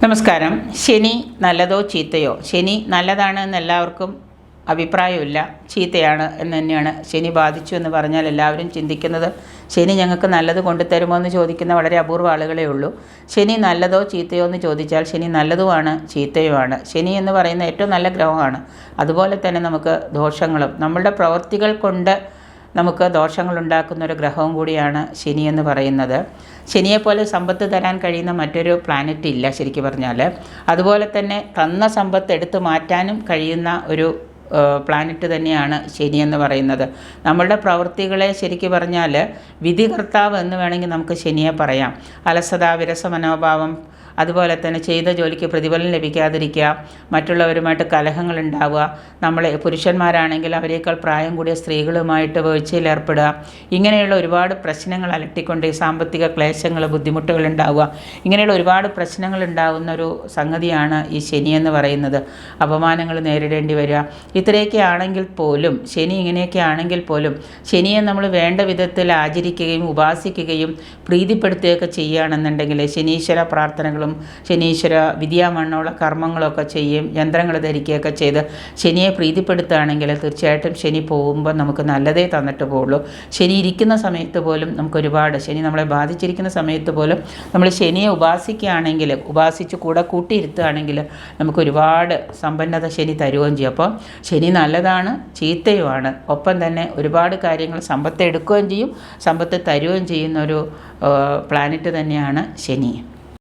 നമസ്കാരം. ശനി നല്ലതോ ചീത്തയോ? ശനി നല്ലതാണ് എന്ന് എല്ലാവർക്കും അഭിപ്രായമില്ല, ചീത്തയാണ് എന്ന് തന്നെയാണ്. ശനി ബാധിച്ചു എന്ന് പറഞ്ഞാൽ എല്ലാവരും ചിന്തിക്കുന്നത് ശനി ഞങ്ങൾക്ക് നല്ലത് കൊണ്ടുതരുമോ എന്ന് ചോദിക്കുന്ന വളരെ അപൂർവ ആളുകളേ ഉള്ളൂ. ശനി നല്ലതോ ചീത്തയോ എന്ന് ചോദിച്ചാൽ ശനി നല്ലതുമാണ് ചീത്തയുമാണ്. ശനി എന്ന് പറയുന്ന ഏറ്റവും നല്ല ഗ്രഹമാണ്. അതുപോലെ തന്നെ നമുക്ക് ദോഷങ്ങളും നമ്മളുടെ പ്രവൃത്തികൾ കൊണ്ട് നമുക്ക് ദോഷങ്ങളുണ്ടാക്കുന്ന ഒരു ഗ്രഹവും കൂടിയാണ് ശനി എന്ന് പറയുന്നത്. ശനിയെപ്പോലെ സമ്പത്ത് തരാൻ കഴിയുന്ന മറ്റൊരു പ്ലാനറ്റ് ഇല്ല ശരിക്കും പറഞ്ഞാൽ. അതുപോലെ തന്നെ തന്ന സമ്പത്ത് എടുത്തു മാറ്റാനും കഴിയുന്ന ഒരു പ്ലാനറ്റ് തന്നെയാണ് ശനി എന്ന് പറയുന്നത്. നമ്മളുടെ പ്രവൃത്തികളെ ശരിക്കും പറഞ്ഞാൽ വിധികർത്താവ് എന്ന് വേണമെങ്കിൽ നമുക്ക് ശനിയെ പറയാം. അലസത, വിരസ മനോഭാവം, അതുപോലെ തന്നെ ചെയ്ത ജോലിക്ക് പ്രതിഫലം ലഭിക്കാതിരിക്കുക, മറ്റുള്ളവരുമായിട്ട് കലഹങ്ങളുണ്ടാവുക, നമ്മളെ പുരുഷന്മാരാണെങ്കിൽ അവരേക്കാൾ പ്രായം കൂടിയ സ്ത്രീകളുമായിട്ട് വീഴ്ചയിലേർപ്പെടുക, ഇങ്ങനെയുള്ള ഒരുപാട് പ്രശ്നങ്ങൾ അലട്ടിക്കൊണ്ട് സാമ്പത്തിക ക്ലേശങ്ങൾ, ബുദ്ധിമുട്ടുകൾ ഉണ്ടാവുക, ഇങ്ങനെയുള്ള ഒരുപാട് പ്രശ്നങ്ങൾ ഉണ്ടാകുന്ന ഒരു സംഗതിയാണ് ഈ ശനി എന്ന് പറയുന്നത്. അപമാനങ്ങൾ നേരിടേണ്ടി വരിക, ഇത്രയൊക്കെ ആണെങ്കിൽ പോലും ശനി ഇങ്ങനെയൊക്കെ ആണെങ്കിൽ പോലും ശനിയെ നമ്മൾ വേണ്ട വിധത്തിൽ ആചരിക്കുകയും ഉപാസിക്കുകയും പ്രീതിപ്പെടുത്തുകയൊക്കെ ചെയ്യുകയാണെന്നുണ്ടെങ്കിൽ ശനീശ്വര പ്രാർത്ഥനകളും ശനീശ്വര വിദ്യാമണ്ണുള്ള കർമ്മങ്ങളൊക്കെ ചെയ്യും, യന്ത്രങ്ങൾ ധരിക്കുകയൊക്കെ ചെയ്ത് ശനിയെ പ്രീതിപ്പെടുത്തുകയാണെങ്കിൽ തീർച്ചയായിട്ടും ശനി പോകുമ്പോൾ നമുക്ക് നല്ലതേ തന്നിട്ട് പോകുള്ളൂ. ശനി ഇരിക്കുന്ന സമയത്ത് പോലും നമുക്കൊരുപാട്, ശനി നമ്മളെ ബാധിച്ചിരിക്കുന്ന സമയത്ത് പോലും നമ്മൾ ശനിയെ ഉപാസിക്കുകയാണെങ്കിൽ, ഉപാസിച്ച് കൂടെ കൂട്ടിയിരുത്തുകയാണെങ്കിൽ നമുക്കൊരുപാട് സമ്പന്നത ശനി തരുകയും ചെയ്യും. അപ്പോൾ ശനി നല്ലതാണ് ചീത്തയുമാണ്. ഒപ്പം തന്നെ ഒരുപാട് കാര്യങ്ങൾ സമ്പത്ത് എടുക്കുകയും ചെയ്യും, സമ്പത്ത് തരുകയും ചെയ്യുന്ന ഒരു പ്ലാനറ്റ് തന്നെയാണ് ശനി.